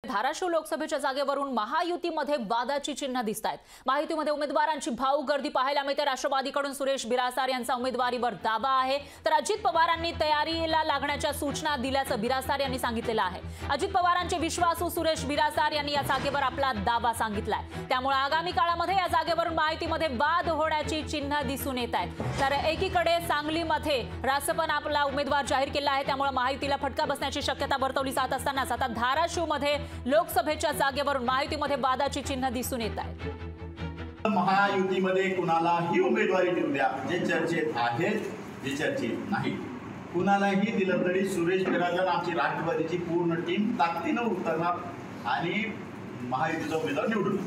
धाराशिव लोकसभेच्या जागेवरून महायुतीमध्ये वादाची चिन्ह दिसतात। महायुतीमध्ये उमेदवारांची भाऊ गर्दी पाहायला मिळते। राष्ट्रवादीकडून सुरेश बिरासार यांचा उमेदवारीवर दावा आहे, तर अजित पवारांनी तयारीला लागण्याच्या सूचना दिल्याचं बिरासार यांनी सांगितलेलं आहे। अजित पवारांचे विश्वासू सुरेश बिरासार यांनी या जागेवर आपला दावा सांगितलाय। त्यामुळे आगामी काळामध्ये या जागेवरून महायुतीमध्ये वाद होण्याची चिन्ह दिसून येत आहेत। तर एकीकडे सांगलीमध्ये रासपनं आपला उमेदवार जाहीर केला आहे, त्यामुळे महायुतीला फटका बसण्याची शक्यता वर्तवली जात असतानाच आता धाराशिवमध्ये लोकसभेच्या जागेवरून महायुतीमध्ये वादाची चिन्ह दिसून येत आहेत। महायुतीमध्ये कुणालाही उमेदवारी देऊ द्या, जे चर्चेत आहेत जे चर्चेत नाही, कुणालाही दिलं तरी सुरेश बिरासार आमची राष्ट्रवादीची पूर्ण टीम ताकदीने उतरणार आणि महायुतीचा उमेदवार निवडून।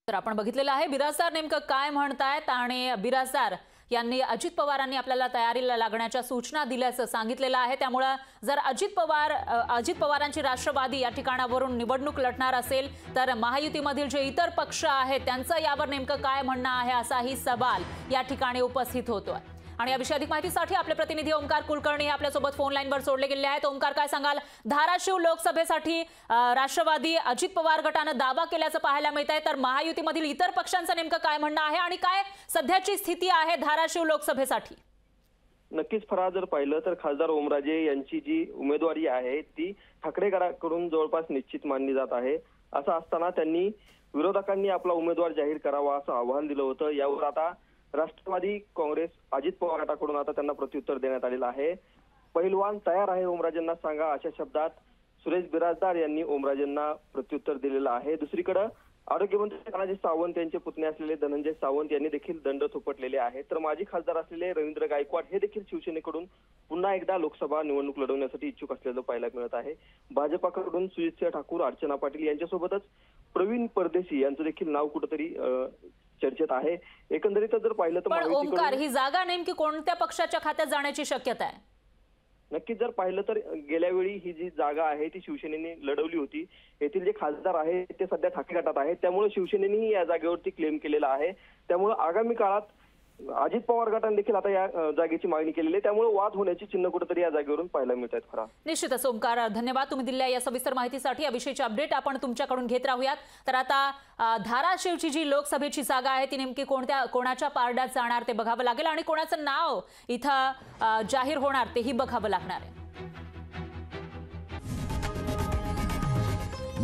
तर आपण बघितलेलं आहे बिरासार नेमकं काय म्हणतायत आणि बिरासार यांनी अजित पवारांनी आपल्याला तयारीला लागण्याच्या सूचना दिल्याचं सांगितलेलं आहे। त्यामुळे जर अजित पवारांची राष्ट्रवादी या ठिकाणावरून निवडणूक लढणार असेल तर महायुतीमधील जे इतर पक्ष आहेत त्यांचं यावर नेमकं काय म्हणणं आहे असाही सवाल या ठिकाणी उपस्थित होतोय। आणि या विषयी अधिक माहितीसाठी आपले प्रतिनिधी ओमकार कुलकर्णी हे आपल्यासोबत फोन लाईनवर जोडले गेले आहेत। ओमकार, काय सांगाल? धाराशिव लोकसभेसाठी राष्ट्रवादी अजित पवार गटाने दावा केल्याचं पाहायला मिळत आहे, तर महायुतीमधील इतर पक्षांचं नेमकं काय म्हणणं आहे आणि काय सध्याची स्थिती आहे धाराशिव लोकसभेसाठी? नक्कीच फराह, जर पाहिलं तर खासदार ओमराजे यांची जी उमेदवारी आहे ती ठाकरे गटाकडून जवळपास निश्चित मानली जात आहे। असं असताना त्यांनी विरोधकांनी आपला उमेदवार जाहीर करावा असं आवाहन दिलं होतं। यावर आता राष्ट्रवादी काँग्रेस अजित पवार गटाकडून आता त्यांना प्रत्युत्तर देण्यात आलेलं आहे। पहिलवान तयार आहे ओमराजेंना सांगा, अशा शब्दात सुरेश बिरासदार यांनी ओमराजेंना प्रत्युत्तर दिलेलं आहे। दुसरीकडे आरोग्यमंत्री तानाजी सावंत यांचे पुतणे असलेले धनंजय सावंत यांनी देखील दंड थोपटलेले आहेत। तर माजी खासदार असलेले रवींद्र गायकवाड हे देखील शिवसेनेकडून पुन्हा एकदा लोकसभा निवडणूक लढवण्यासाठी इच्छुक असल्याचं पाहायला मिळत आहे। भाजपाकडून सुजितसिंह ठाकूर, अर्चना पाटील यांच्यासोबतच प्रवीण परदेशी यांचं देखील नाव कुठेतरी चर्चेत आहे। एकंदरीत जर पाहिलं तर ओमकार, ही जागा नेमकी कोणत्या पक्षाच्या खात्यात जाण्याची शक्यता आहे? नक्कीच जर पाहिलं तर गेल्या वेळी ही जी जागा आहे ती शिवसेनेने लढवली होती। येथील जे खासदार आहेत ते सध्या ठाकरे गटात आहेत, त्यामुळे शिवसेनेनेही या जागेवरती क्लेम केलेला आहे। त्यामुळे आगामी काळात अजित पवार गटाने देखील आता या जागेची मागणी केलेली आहे, त्यामुळे वाद होण्याची चिन्ह कुठेतरी या जागेवरून पाहायला मिळत आहेत। खरा निश्चितच ओमकार, धन्यवाद तुम्ही दिलेल्या या सविस्तर माहितीसाठी। या विषयीची अपडेट आपण तुमच्याकडून घेत राहूयात। तर आता धाराशिवची जी लोकसभेची जागा आहे ती नेमकी कोणाच्या पारड्यात जाणार ते बघावं लागेल आणि कोणाचं नाव इथं जाहीर होणार तेही बघावं लागणार आहे।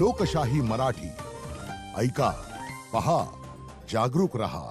लोकशाही मराठी ऐका, पहा, जागरूक रहा।